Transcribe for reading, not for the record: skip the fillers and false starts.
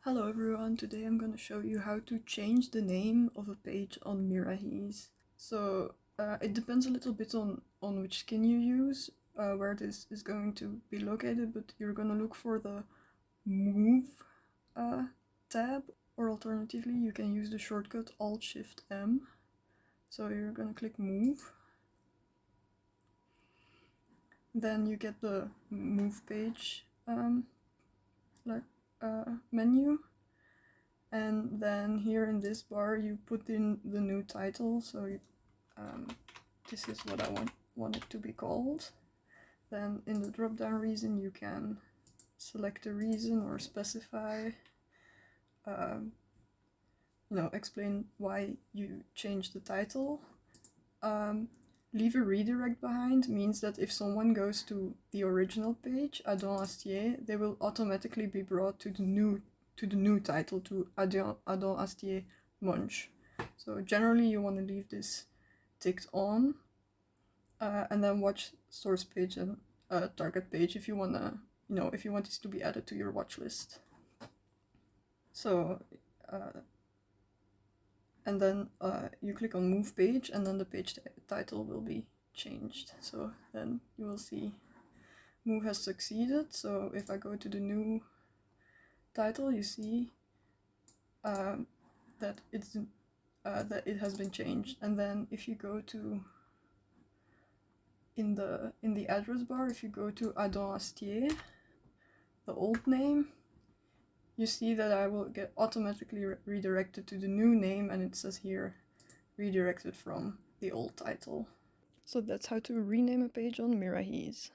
Hello everyone, today I'm going to show you how to change the name of a page on Miraheze. So it depends a little bit on which skin you use, where this is going to be located, but you're going to look for the Move tab, or alternatively you can use the shortcut Alt-Shift-M. So you're going to click Move. Then you get the Move page menu. And then here in this bar you put in the new title, so this is what I want it to be called. Then in the drop down reason you can select a reason or specify, explain why you changed the title. Leave a redirect behind means that if someone goes to the original page, Adam Astier, they will automatically be brought to the new title, to Adam Astier Munch. So generally you want to leave this ticked on, and then watch source page and target page if you want to, if you want this to be added to your watch list. So and then you click on move page, and then the page title will be changed. So then you will see move has succeeded. So if I go to the new title, you see that it has been changed. And then if you go to in the address bar, if you go to Adam Astier, the old name, you see that I will get automatically redirected to the new name, and it says here redirected from the old title. So that's how to rename a page on Miraheze.